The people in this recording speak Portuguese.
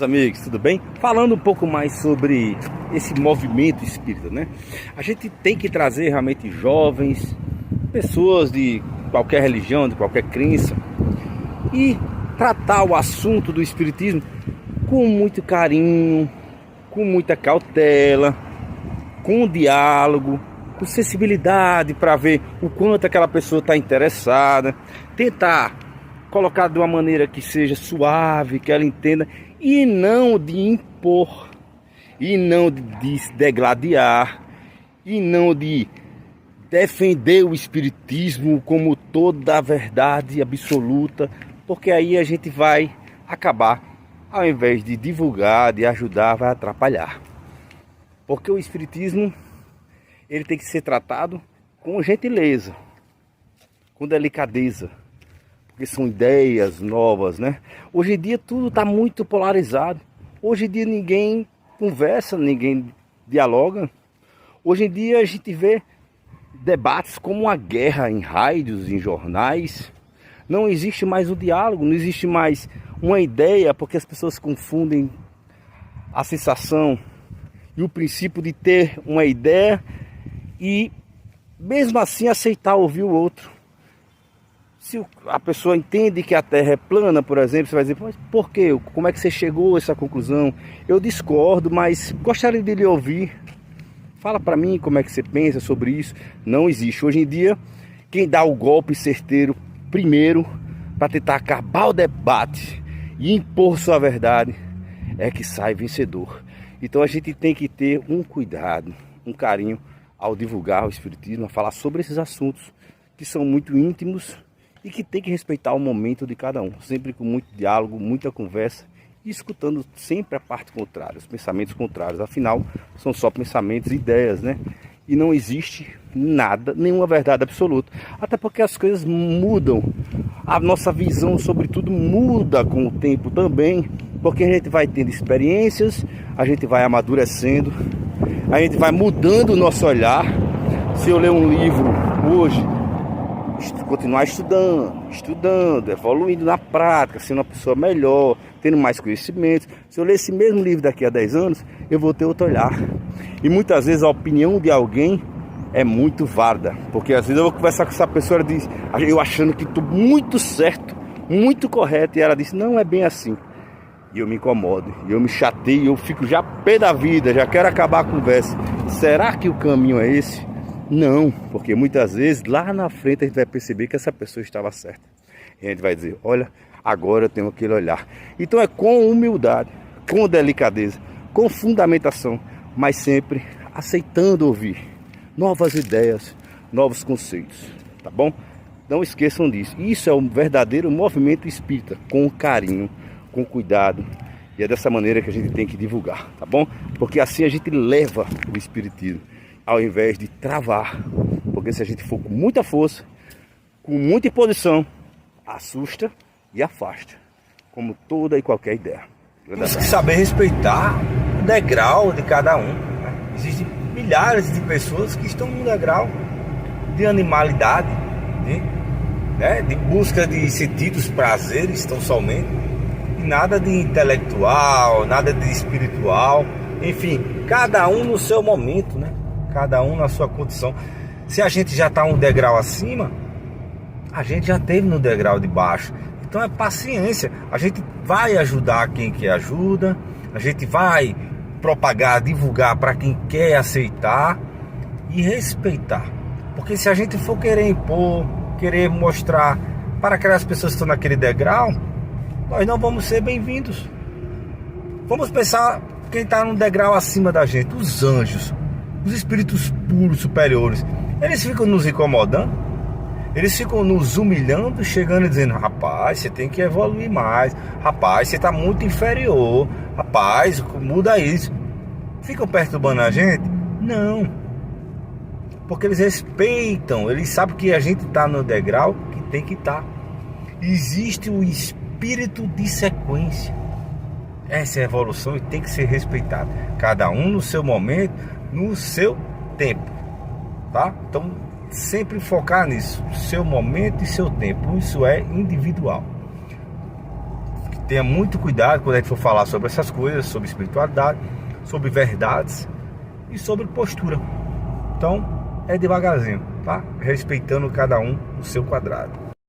Amigos, tudo bem? Falando um pouco mais sobre esse movimento espírita, né? A gente tem que trazer realmente jovens, pessoas de qualquer religião, de qualquer crença, e tratar o assunto do espiritismo com muito carinho, com muita cautela, com diálogo, com sensibilidade para ver o quanto aquela pessoa está interessada, tentar colocar de uma maneira que seja suave, que ela entenda, e não de impor, e não de degladiar, e não de defender o espiritismo como toda a verdade absoluta, porque aí a gente vai acabar, ao invés de divulgar, de ajudar, vai atrapalhar. Porque o espiritismo, ele tem que ser tratado com gentileza, com delicadeza, porque são ideias novas, né? Hoje em dia tudo está muito polarizado. Hoje em dia ninguém conversa, ninguém dialoga. Hoje em dia a gente vê debates como uma guerra em rádios, em jornais. Não existe mais o diálogo, não existe mais uma ideia, porque as pessoas confundem a sensação e o princípio de ter uma ideia e mesmo assim aceitar ouvir o outro. Se a pessoa entende que a Terra é plana, por exemplo, você vai dizer, mas por quê? Como é que você chegou a essa conclusão? Eu discordo, mas gostaria de lhe ouvir. Fala para mim como é que você pensa sobre isso. Não existe. Hoje em dia, quem dá o golpe certeiro primeiro para tentar acabar o debate e impor sua verdade é que sai vencedor. Então a gente tem que ter um cuidado, um carinho ao divulgar o espiritismo, a falar sobre esses assuntos que são muito íntimos e que tem que respeitar o momento de cada um, sempre com muito diálogo, muita conversa e escutando sempre a parte contrária, os pensamentos contrários. Afinal, são só pensamentos e ideias, né? E não existe nada, nenhuma verdade absoluta. Até porque as coisas mudam, a nossa visão sobre tudo muda com o tempo também, porque a gente vai tendo experiências, a gente vai amadurecendo, a gente vai mudando o nosso olhar. Se eu ler um livro hoje, continuar estudando, evoluindo na prática, sendo uma pessoa melhor, tendo mais conhecimentos. Se eu ler esse mesmo livro daqui a 10 anos, eu vou ter outro olhar. E muitas vezes a opinião de alguém é muito válida, porque às vezes eu vou conversar com essa pessoa e diz, eu achando que estou muito certo, muito correto, e ela diz, não é bem assim. E eu me incomodo, e eu me chateio, eu fico já pé da vida, já quero acabar a conversa. Será que o caminho é esse? Não, porque muitas vezes lá na frente a gente vai perceber que essa pessoa estava certa. E a gente vai dizer, olha, agora eu tenho aquele olhar. Então é com humildade, com delicadeza, com fundamentação, mas sempre aceitando ouvir novas ideias, novos conceitos, tá bom? Não esqueçam disso. Isso é um verdadeiro movimento espírita, com carinho, com cuidado. E é dessa maneira que a gente tem que divulgar, tá bom? Porque assim a gente leva o espiritismo, ao invés de travar. Porque se a gente for com muita força, com muita imposição, assusta e afasta, como toda e qualquer ideia. Temos que saber respeitar o degrau de cada um, né? Existem milhares de pessoas que estão no degrau de animalidade, de busca de sentidos, prazeres tão somente, e nada de intelectual, nada de espiritual. Enfim, cada um no seu momento, né? Cada um na sua condição. Se a gente já está um degrau acima, a gente já esteve no degrau de baixo. Então é paciência. A gente vai ajudar quem quer ajuda, a gente vai propagar, divulgar para quem quer aceitar e respeitar. Porque se a gente for querer impor, querer mostrar para aquelas pessoas que estão naquele degrau, nós não vamos ser bem-vindos. Vamos pensar quem está no degrau acima da gente, os anjos, os espíritos puros, superiores. Eles ficam nos incomodando, eles ficam nos humilhando, chegando e dizendo, rapaz, você tem que evoluir mais, rapaz, você está muito inferior, rapaz, muda isso. Ficam perturbando a gente? Não, porque eles respeitam, eles sabem que a gente está no degrau que tem que estar. Existe o espírito de sequência. Essa é a evolução e tem que ser respeitada. Cada um no seu momento, no seu tempo, tá? Então sempre focar nisso, seu momento e seu tempo. Isso é individual. tenha muito cuidado quando a gente for falar sobre essas coisas, sobre espiritualidade, sobre verdades e sobre postura. Então, é devagarzinho, tá? Respeitando cada um o seu quadrado.